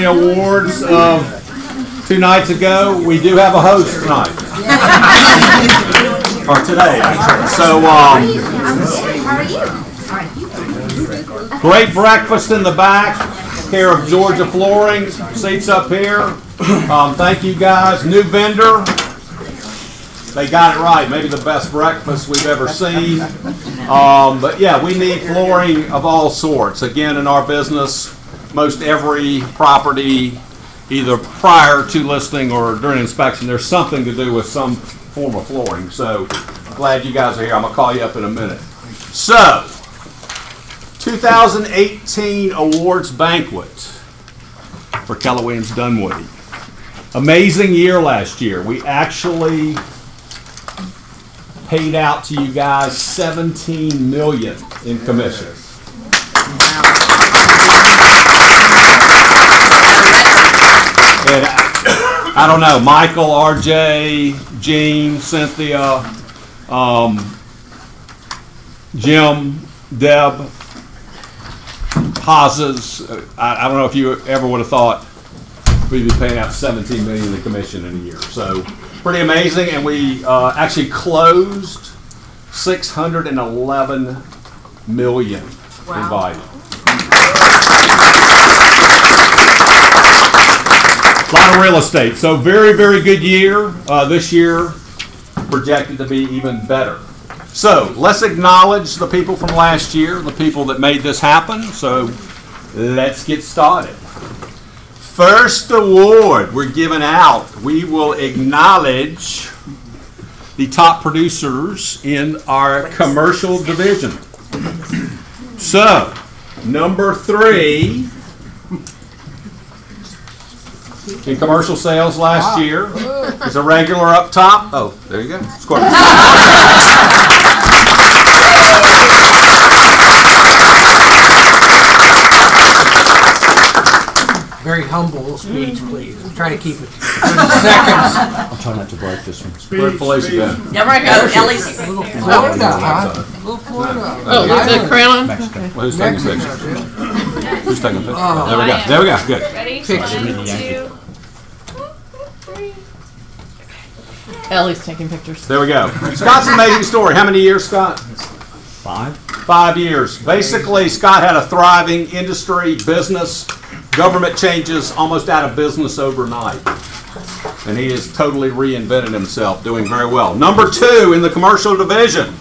ceremony awards of 2 nights ago. We do have a host tonight. Or today, actually. So, great breakfast in the back, care of Georgia Flooring. Seats up here. Thank you guys. New vendor. They got it right. Maybe the best breakfast we've ever seen. But yeah, we need flooring of all sorts. Again, in our business, most every property, either prior to listing or during inspection, there's something to do with some form of flooring. So glad you guys are here. I'm going to call you up in a minute. So, 2018 awards banquet for Keller Williams Dunwoody. Amazing year last year. We actually paid out to you guys $17 million in commissions. And I don't know, Michael, RJ, Gene, Cynthia, Jim, Deb, Hazes. I don't know if you ever would have thought we'd be paying out $17 million in commission in a year. So pretty amazing, and we actually closed $611 million in value. A lot of real estate. So very, very good year. This year projected to be even better. So let's acknowledge the people from last year, the people that made this happen. So let's get started. First award we're giving out, we will acknowledge the top producers in our commercial division. So, number 3 in commercial sales last year is a regular up top. Oh, there you go. Score. Very humble speech, please. Try to keep it 30 seconds. I'll try not to break this one. Where'd Felicia go? Yeah, right go. Ellie's. Little Florida, huh? Little Florida. Oh, is it Crown? Well, who's taking a picture? Who's taking a picture? There we go. There we go. Good. Ready? Picture. 1, 2, 3. Ellie's taking pictures. There we go. Scott's an amazing story. How many years, Scott? 5. 5 years. Basically, Scott had a thriving industry, business. Government changes, almost out of business overnight. And he has totally reinvented himself, doing very well. Number 2 in the commercial division.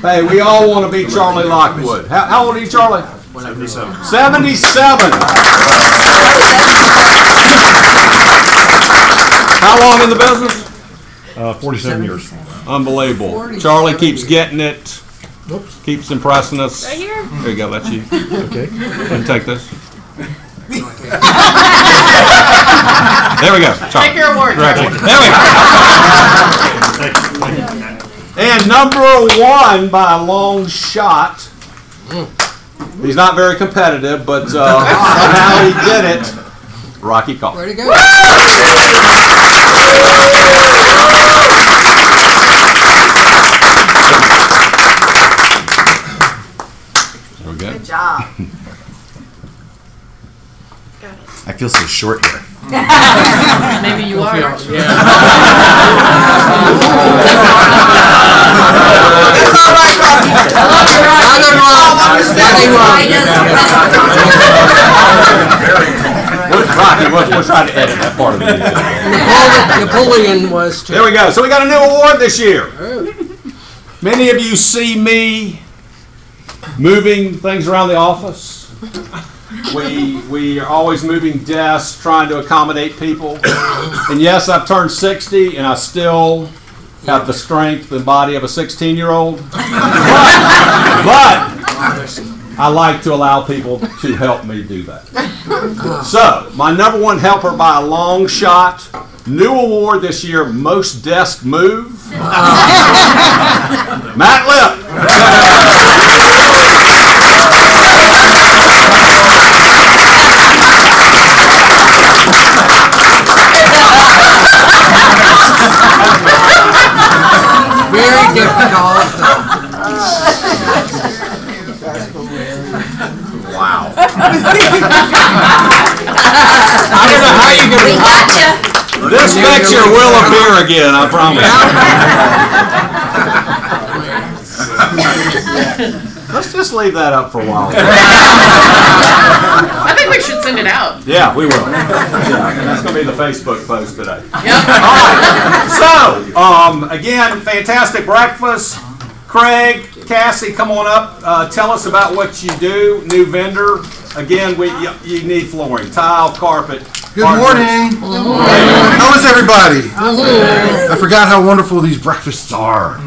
Hey, we all want to be Charlie Lockwood. How old are you, Charlie? 77. 77. How long in the business? 47 years. Unbelievable. 47. Charlie keeps getting it. Keeps impressing us. Right here. There you go. That's you. Okay. And take this. There we go. Charlie. Take your award, Charlie. There we go. And number 1 by a long shot. He's not very competitive, but somehow he did it. Rocky Call. Where'd he go? There we go. Good job. I feel so short here. Maybe you are. That's all right, Rocky. Rocky, we'll try to edit that part of the video. Napoleon was too. There we go. So we got a new award this year. Many of you see me moving things around the office. We are always moving desks, trying to accommodate people. And yes, I've turned 60, and I still have the strength and body of a 16-year-old. But I like to allow people to help me do that. So, my number 1 helper by a long shot, new award this year, most desk move. Matt Lip. This picture will appear again, I promise. Let's just leave that up for a while. I think we should send it out. Yeah, we will. Yeah, that's going to be the Facebook post today. Yep. So, again, fantastic breakfast. Craig, Cassie, come on up. Tell us about what you do. New vendor. Again, you need flooring, tile, carpet. Good morning. How is everybody? I forgot how wonderful these breakfasts are.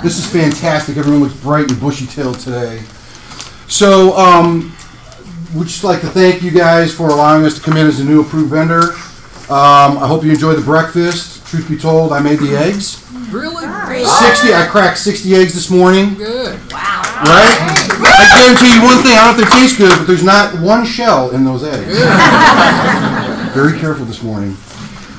This is fantastic. Everyone looks bright and bushy-tailed today. So, we'd just like to thank you guys for allowing us to come in as a new approved vendor. I hope you enjoyed the breakfast. Truth be told, I made the eggs. Really? 60. I cracked 60 eggs this morning. Good. Right? I guarantee you one thing. I don't know if they taste good, but there's not one shell in those eggs. Very careful this morning.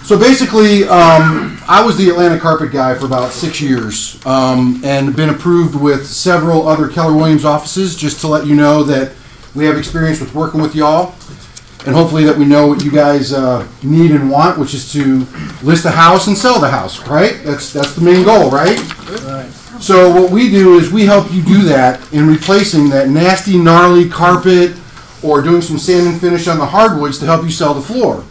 So basically, I was the Atlanta carpet guy for about 6 years, and been approved with several other Keller Williams offices, just to let you know that we have experience with working with y'all, and hopefully that we know what you guys need and want, which is to list a house and sell the house, right? That's the main goal, right? So what we do is we help you do that in replacing that nasty, gnarly carpet, or doing some sand and finish on the hardwoods to help you sell the floor.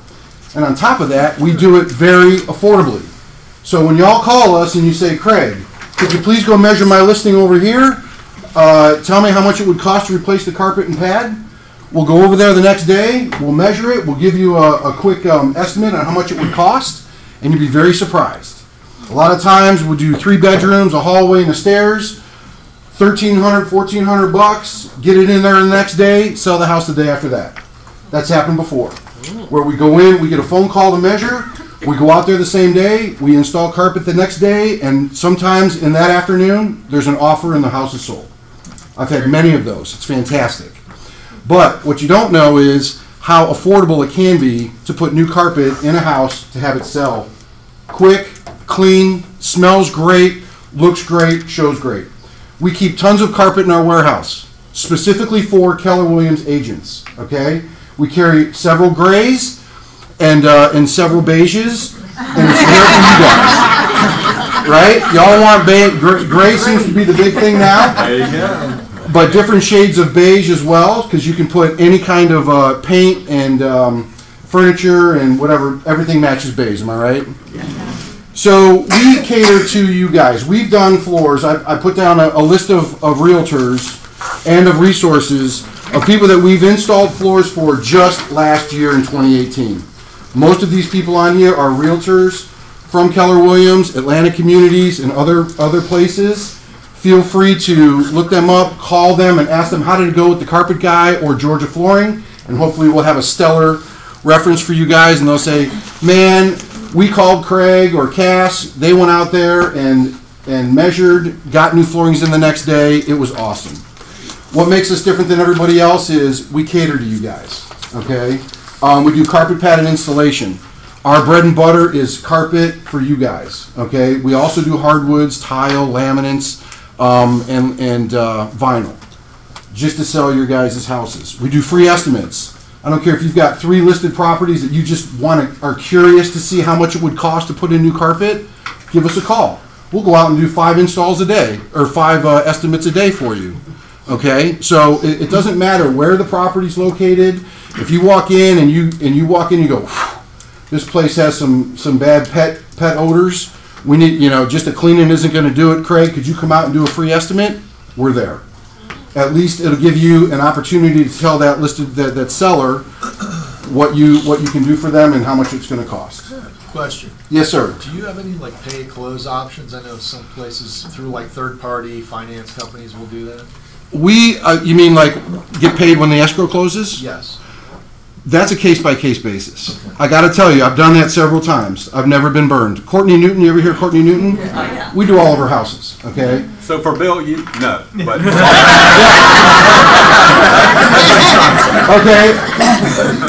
And on top of that, we do it very affordably. So when y'all call us and you say, Craig, could you please go measure my listing over here? Tell me how much it would cost to replace the carpet and pad. We'll go over there the next day. We'll measure it. We'll give you a quick estimate on how much it would cost, and you'll be very surprised. A lot of times we'll do 3 bedrooms, a hallway, and the stairs. $1,300, $1,400. Get it in there the next day. Sell the house the day after that. That's happened before. Where we go in, we get a phone call to measure. We go out there the same day. We install carpet the next day, and sometimes in that afternoon, there's an offer and the house is sold. I've had many of those. It's fantastic. But what you don't know is how affordable it can be to put new carpet in a house to have it sell. Quick, clean, smells great, looks great, shows great. We keep tons of carpet in our warehouse, specifically for Keller Williams agents, okay? We carry several grays and several beiges, and it's there for you guys. Right? Y'all want gray seems to be the big thing now. There you go. But different shades of beige as well, because you can put any kind of paint and furniture and whatever. Everything matches beige, am I right? So we cater to you guys. We've done floors. I put down a list of realtors and of resources of people that we've installed floors for just last year in 2018. Most of these people on here are realtors from Keller Williams, Atlanta communities, and other places. Feel free to look them up, call them, and ask them how did it go with the carpet guy or Georgia Flooring, and hopefully we'll have a stellar reference for you guys, and they'll say, man, we called Craig or Cass, they went out there and measured, got new floorings in the next day, it was awesome. What makes us different than everybody else is we cater to you guys, okay? We do carpet pad and installation. Our bread and butter is carpet for you guys, okay? We also do hardwoods, tile, laminates, and vinyl, just to sell your guys' houses. We do free estimates. I don't care if you've got 3 listed properties that you just are curious to see how much it would cost to put in new carpet, give us a call. We'll go out and do 5 installs a day, or 5 estimates a day for you. Okay, so it doesn't matter where the property's located. If you walk in and you walk in, you go, this place has some bad pet odors. We need, just a cleaning isn't going to do it. Craig, could you come out and do a free estimate? We're there. At least it'll give you an opportunity to tell that seller what you can do for them and how much it's going to cost. Question. Yes, sir. Do you have any pay close options? I know some places through third party finance companies will do that. You mean get paid when the escrow closes? Yes. That's a case-by-case basis. Okay. I got to tell you, I've done that several times. I've never been burned. Courtney Newton, you ever hear Courtney Newton? Yeah. We do all of her houses, okay? So for Bill, no. But okay,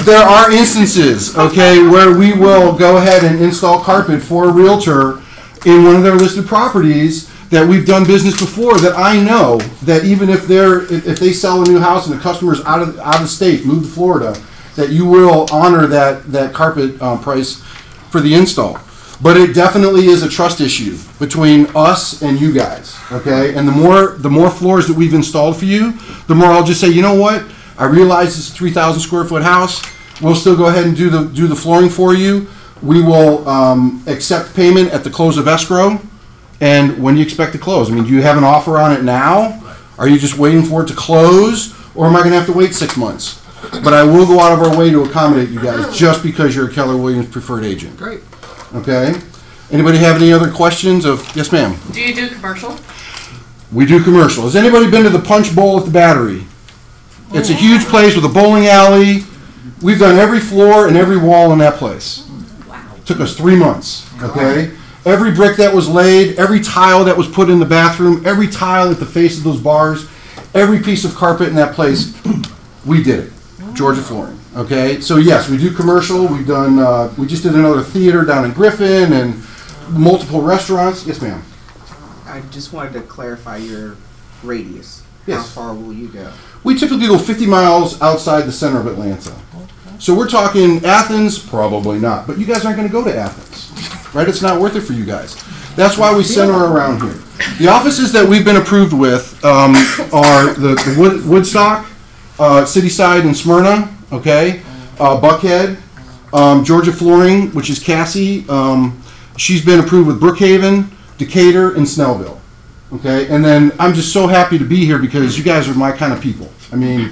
there are instances, okay, where we will go ahead and install carpet for a realtor in one of their listed properties that we've done business before, that I know that even if they sell a new house and the customer's out of the state, moved to Florida, that you will honor that carpet price for the install. But it definitely is a trust issue between us and you guys, okay? And the more floors that we've installed for you, the more I'll just say, you know what? I realize it's a 3,000 square foot house. We'll still go ahead and do the flooring for you. We will accept payment at the close of escrow. And when do you expect to close? I mean, do you have an offer on it now? Are you just waiting for it to close? Or am I going to have to wait 6 months? But I will go out of our way to accommodate you guys just because you're a Keller Williams preferred agent. Great. Okay? Anybody have any other questions of, yes ma'am? Do you do commercial? We do commercial. Has anybody been to the Punch Bowl at the Battery? It's a huge place with a bowling alley. We've done every floor and every wall in that place. It took us 3 months, okay? Every brick that was laid, every tile that was put in the bathroom, every tile at the face of those bars, every piece of carpet in that place, we did it. Georgia Flooring. Okay, so yes, we do commercial. We've done. We just did another theater down in Griffin and multiple restaurants. Yes, ma'am. I just wanted to clarify your radius. Yes. How far will you go? We typically go 50 miles outside the center of Atlanta. So we're talking Athens, probably not. But you guys aren't going to go to Athens, right? It's not worth it for you guys. That's why we center around here. The offices that we've been approved with are the Woodstock, Cityside, and Smyrna. Okay, Buckhead, Georgia Flooring, which is Cassie. She's been approved with Brookhaven, Decatur, and Snellville. Okay, and then I'm just so happy to be here because you guys are my kind of people. I mean,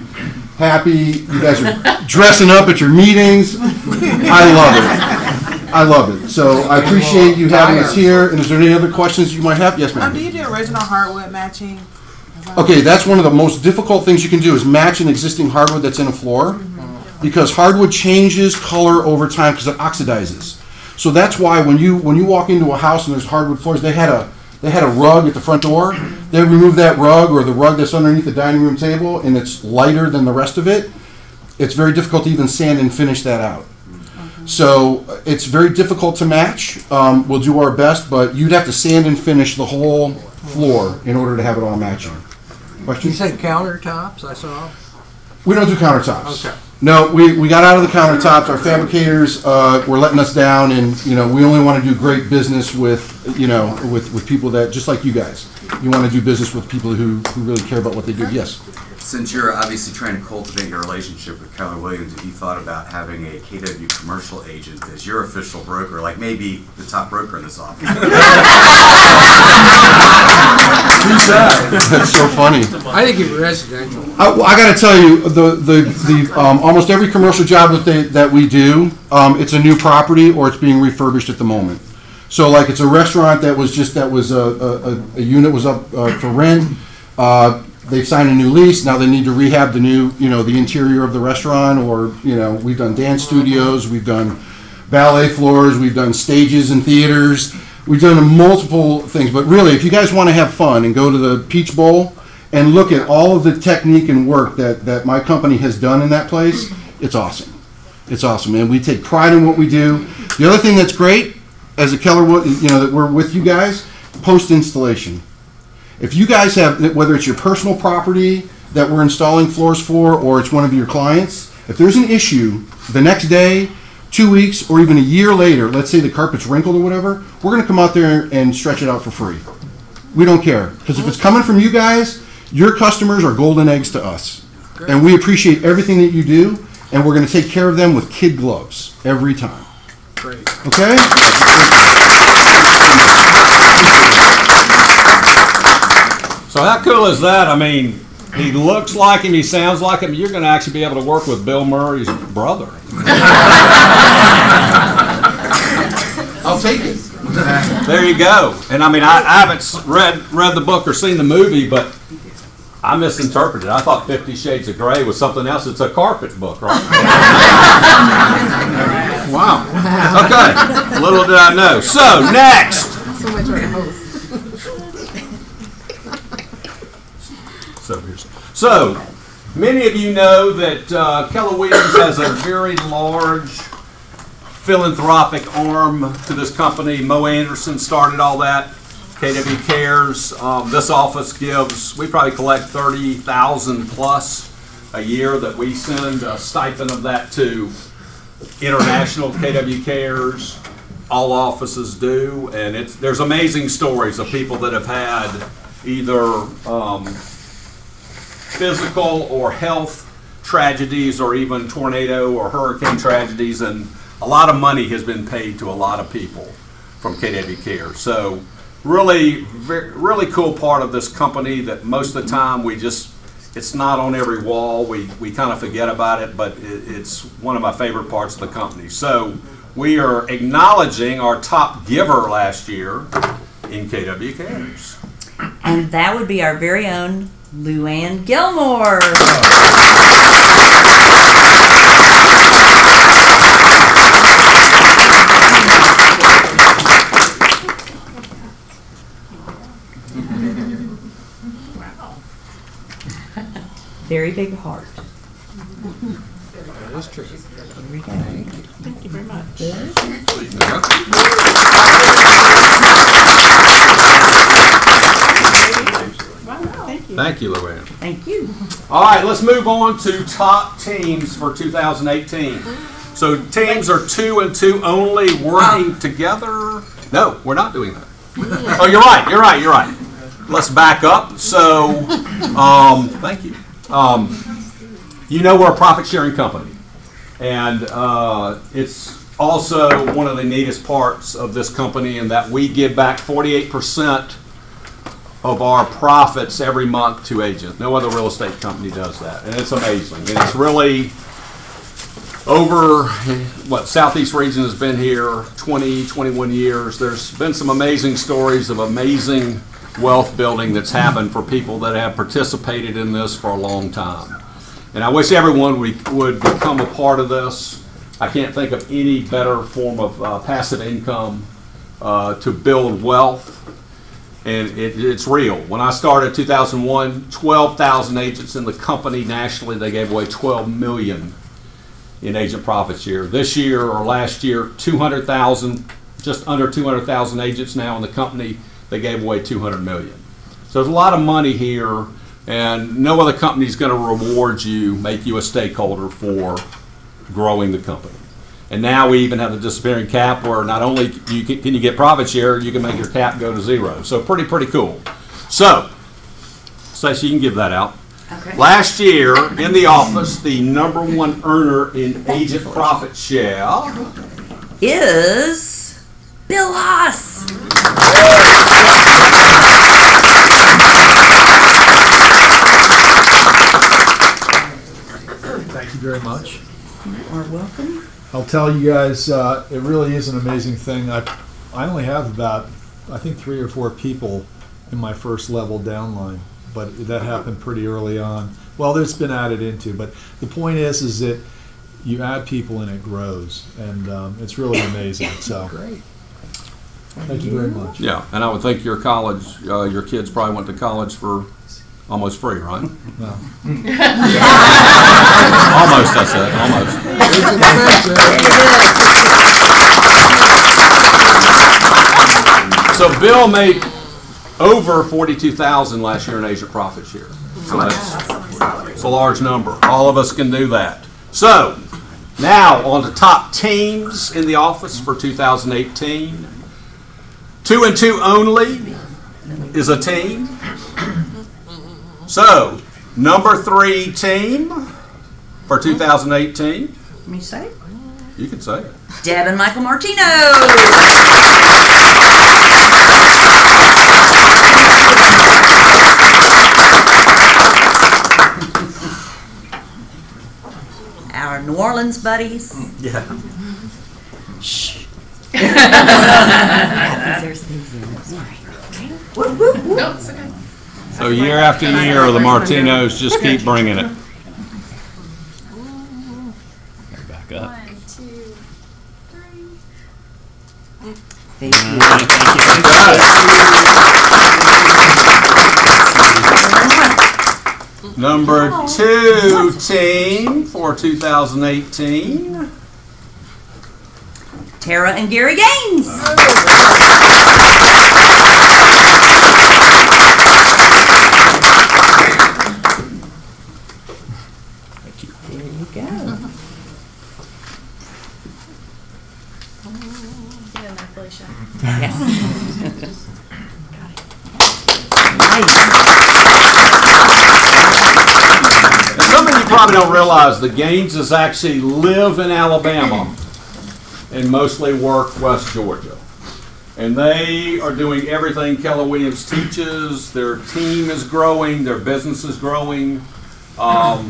happy. You guys are dressing up at your meetings. I love it. I love it. So I appreciate you having us here. And is there any other questions you might have? Yes, ma'am. Do you do original hardwood matching? Okay, that's one of the most difficult things you can do is match an existing hardwood that's in a floor. Because hardwood changes color over time because it oxidizes. So that's why when you walk into a house and there's hardwood floors, they had a rug at the front door. They remove that rug or the rug that's underneath the dining room table and it's lighter than the rest of it. It's very difficult to even sand and finish that out. So it's very difficult to match. We'll do our best, but you'd have to sand and finish the whole floor in order to have it all matching. You Questions? said countertops, I saw. We don't do countertops. Okay. No, we got out of the countertops. Our fabricators were letting us down, and we only want to do great business with with people that just like you guys. You want to do business with people who really care about what they do. Yes. Since you're obviously trying to cultivate your relationship with Keller Williams, have you thought about having a KW commercial agent as your official broker, like maybe the top broker in this office? That's so funny. I think it's residential. I got to tell you, the almost every commercial job that we do, it's a new property or it's being refurbished at the moment. So like it's a restaurant that was a unit was up for rent. They've signed a new lease. Now they need to rehab the new, the interior of the restaurant, or, we've done dance studios, we've done ballet floors, we've done stages and theaters, we've done multiple things. But really, if you guys want to have fun and go to the Peach Bowl and look at all of the technique and work that my company has done in that place, it's awesome. It's awesome, and we take pride in what we do. The other thing that's great, as a Keller, that we're with you guys, post-installation. If you guys have, whether it's your personal property that we're installing floors for, or it's one of your clients, if there's an issue the next day, 2 weeks, or even a year later, let's say the carpet's wrinkled or whatever, we're going to come out there and stretch it out for free. We don't care. Because if it's coming from you guys, your customers are golden eggs to us. Great. And we appreciate everything that you do, and we're going to take care of them with kid gloves every time. Great. Okay? So how cool is that? I mean, he looks like him, he sounds like him. You're going to actually be able to work with Bill Murray's brother. I'll take it. There you go. And I mean, I haven't read the book or seen the movie, but I misinterpreted. I thought 50 Shades of Grey was something else. It's a carpet book, right? Wow. Okay. Little did I know. So, next. So much for the host. So, many of you know that Keller Williams has a very large philanthropic arm to this company. Mo Anderson started all that. KW Cares. This office gives, we probably collect 30,000 plus a year that we send a stipend of that to international KW Cares. All offices do, and there's amazing stories of people that have had either physical or health tragedies, or even tornado or hurricane tragedies, and a lot of money has been paid to a lot of people from KW Cares. So really, really cool part of this company that most of the time it's not on every wall. We kind of forget about it, but it's one of my favorite parts of the company. So we are acknowledging our top giver last year in KW Cares. And that would be our very own Luann Gilmore. Very big heart. That is true. Here we go. Thank you very much. Thank you. Thank you, Luann. Thank you. All right, let's move on to top teams for 2018. So teams are 2 and 2 only, working together. No, we're not doing that. Oh, you're right. Let's back up. So, thank you. You know, we're a profit sharing company, and it's also one of the neatest parts of this company in that we give back 48% of our profits every month to agents. No other real estate company does that, and it's amazing. And it's really over Southeast region has been here 21 years. There's been some amazing stories of amazing wealth building that's happened for people that have participated in this for a long time. And I wish everyone would become a part of this. I can't think of any better form of passive income to build wealth. And it's real. When I started in 2001, 12,000 agents in the company nationally. They gave away $12 million in agent profit share. This year or last year, 200,000, just under 200,000 agents now in the company. They gave away $200 million. So there's a lot of money here, and no other company is going to reward you, make you a stakeholder for growing the company. And now we even have the disappearing cap, where not only can you get profit share, you can make your cap go to 0. So pretty cool. So, Stacey, you can give that out. Okay. Last year in the office, the #1 earner in agent profit share is Bill Haas. Thank you very much. You are welcome. I'll tell you guys, it really is an amazing thing. I only have about, I think, 3 or 4 people in my first level downline, but that happened pretty early on. Well, there's been added into, but the point is that you add people and it grows, and it's really amazing. So Great. thank you very much. Yeah, and I would think your college, your kids probably went to college for almost free, right? No. Almost, I said, almost. So Bill made over 42,000 last year in agent profit share. So that's a large number. All of us can do that. So now on to top teams in the office for 2018. 2 and 2 only is a team. So, #3 team for 2018. Let me say it. You can say it. Deb and Michael Martino. Our New Orleans buddies. Yeah. Shh. No, it's okay. So year after year, the Martinos just keep bringing it. Back up. 1, 2, 3. Thank you. #2 team for 2018. Tara and Gary Gaines. Felicia. Yes. And some of you probably don't realize the Gaineses actually live in Alabama and mostly work West Georgia. And they are doing everything Keller Williams teaches. Their team is growing. Their business is growing. Y'all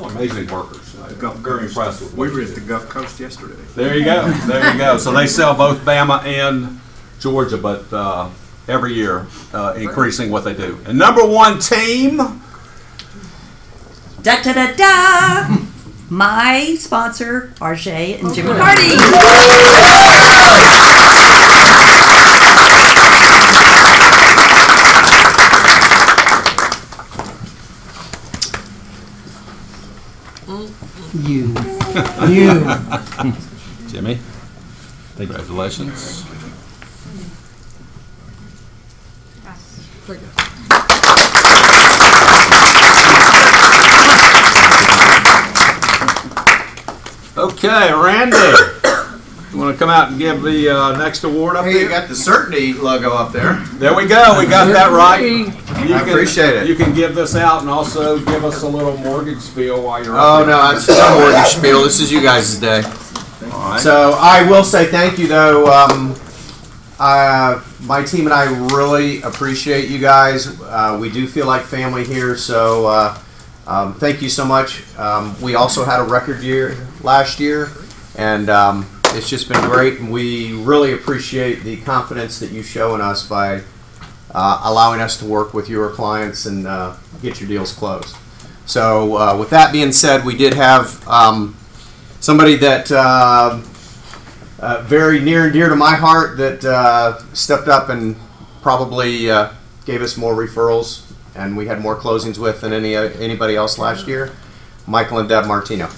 are amazing workers. I'm very impressed with what We were you at do. the Gulf Coast yesterday. There you go. There you go. So they sell both Bama and Georgia, but every year increasing what they do. And number one team. Da da da da. My sponsor, RJ and Jimmy Hardy. You. Jimmy, congratulations. Okay, Randy, you want to come out and give the next award up Hey, there? you got the Certainty logo up there. There we go. We got that right. I appreciate it. You can give this out and also give us a little mortgage spiel while you're Oh up no, it's no mortgage spiel. This is you guys' day. All right. So I will say thank you though. My team and I really appreciate you guys. We do feel like family here, so thank you so much. We also had a record year last year, and it's just been great. And we really appreciate the confidence that you show in us by allowing us to work with your clients and get your deals closed. So with that being said, we did have somebody that very near and dear to my heart that stepped up and probably gave us more referrals, and we had more closings with than anybody else last year. Michael and Deb Martino.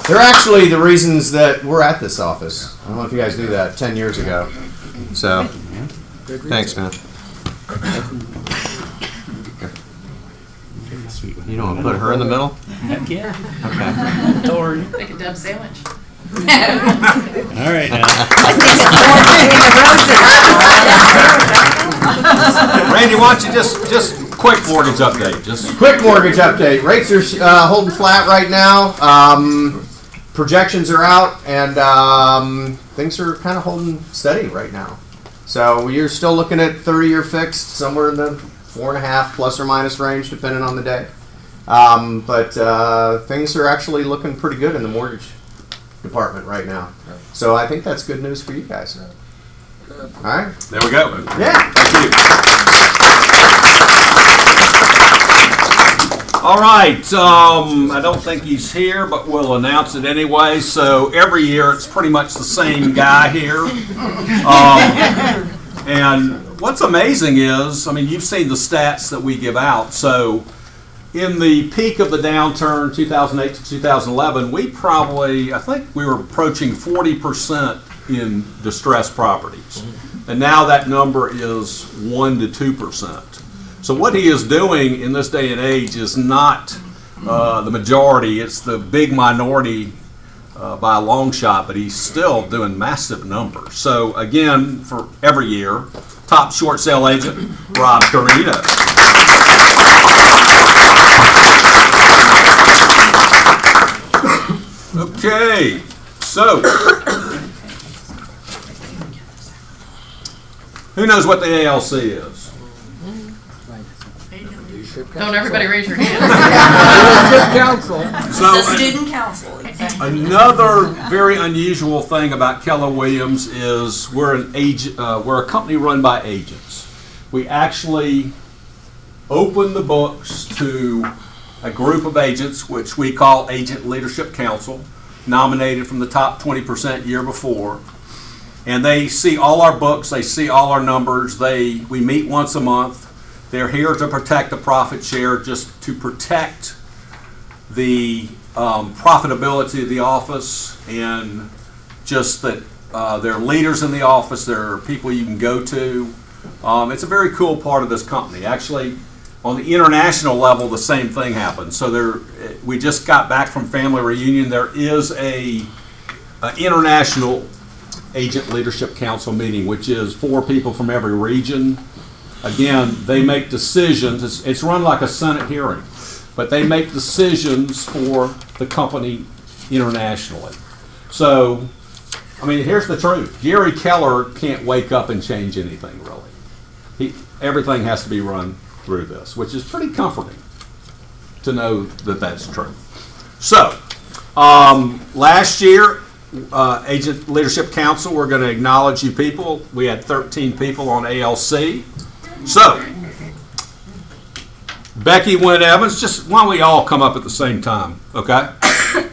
They're actually the reasons that we're at this office. I don't know if you guys knew that 10 years ago. So, thanks, man. You don't want to put her in the middle? Heck yeah. Okay. Make a Deb sandwich. All right now. Randy, why don't you just quick mortgage update? Just Quick mortgage update. Rates are holding flat right now. Projections are out, and things are kind of holding steady right now. So you're still looking at 30-year fixed, somewhere in the 4.5 plus or minus range, depending on the day. But things are actually looking pretty good in the mortgage department right now. So I think that's good news for you guys. All right. there we go. Yeah. Thank you. All right. I don't think he's here, but we'll announce it anyway. So every year it's pretty much the same guy here. And what's amazing is, I mean, you've seen the stats that we give out. So in the peak of the downturn, 2008 to 2011, I think we were approaching 40% in distressed properties. And now that number is 1 to 2%. So what he is doing in this day and age is not the majority, it's the big minority by a long shot, but he's still doing massive numbers. So again, for every year, top short sale agent, Rob Carino. Okay, so who knows what the ALC is? Don't everybody raise your hand. Good counsel. So It's a student council. another very unusual thing about Keller Williams is we're a company run by agents. We actually open the books to a group of agents, which we call Agent Leadership Council, nominated from the top 20% year before. And they see all our books, they see all our numbers, we meet once a month. They're here to protect the profit share, just to protect the profitability of the office, and just that they're leaders in the office, they're people you can go to. It's a very cool part of this company. Actually, On the international level, the same thing happened. So we just got back from family reunion. There is a international Agent Leadership Council meeting, which is 4 people from every region. Again, they make decisions. It's run like a Senate hearing, but they make decisions for the company internationally. So, I mean, here's the truth. Gary Keller can't wake up and change anything, really. Everything has to be run through this, which is pretty comforting to know that that's true. So, last year, Agent Leadership Council, we're going to acknowledge you people. We had 13 people on ALC. So, Becky Wynn Evans, just why don't we all come up at the same time, okay?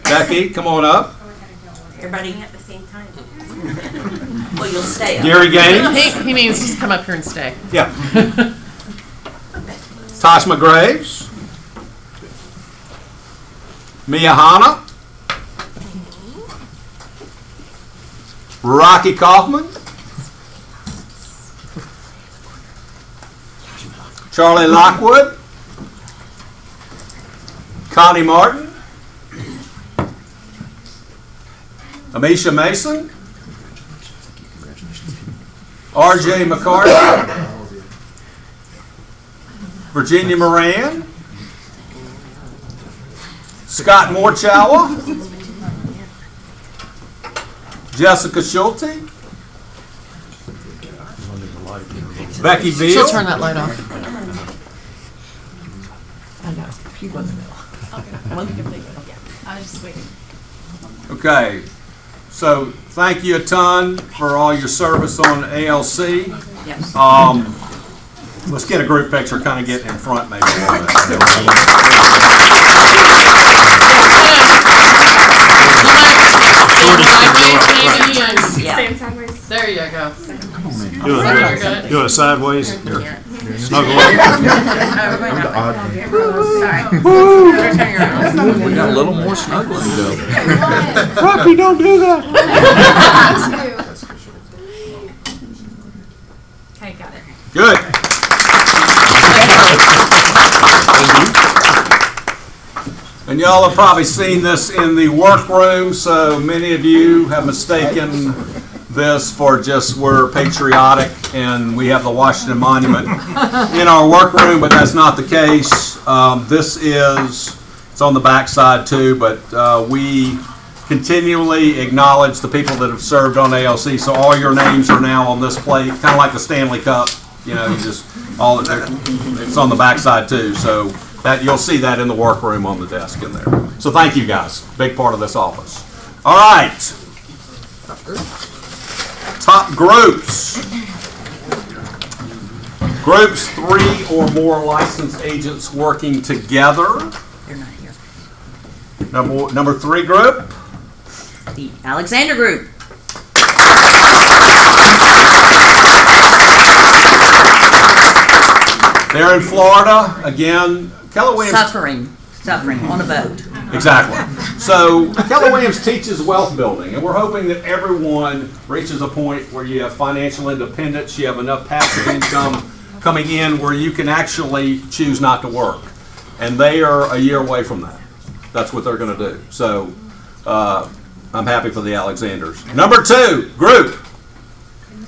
Becky, come on up. Everybody at the same time. Well, you'll stay up. Gary Gaines. He means just come up here and stay. Yeah. Tosh McGraves. Mia Hanna. Rocky Kaufman. Charlie Lockwood. Connie Martin. Amisha Mason. R.J. McCarty. Virginia Moran. Scott Morchawa. Jessica Schulte. Becky Veal. She'll turn that light off. I know. She wasn't. I was just waiting. Okay. So thank you a ton for all your service on ALC. Yes. Let's get a group picture, kind of get in front maybe a little bit. Stand sideways. There you go. Do it sideways. Here. Snuggle up. We got a little more snuggling to go. Rocky, don't do that. Okay, got it. Good. And y'all have probably seen this in the workroom, so many of you have mistaken this for just we're patriotic and we have the Washington Monument in our workroom, but that's not the case. It's on the back side too, but we continually acknowledge the people that have served on ALC, so all your names are now on this plate, kind of like the Stanley Cup. You know, it's on the back side too, so that you'll see that in the workroom on the desk in there. So thank you guys, big part of this office. All right, top groups. Groups 3 or more licensed agents working together. They're not here. Number 3 group. The Alexander Group. They're in Florida. Again, Keller Williams. Suffering on a boat. Exactly. So Keller Williams teaches wealth building, and we're hoping that everyone reaches a point where you have financial independence, you have enough passive income coming in where you can actually choose not to work. And they are a year away from that. That's what they're going to do. So I'm happy for the Alexanders. Number 2 group.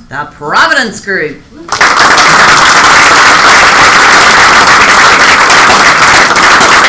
The Providence Group.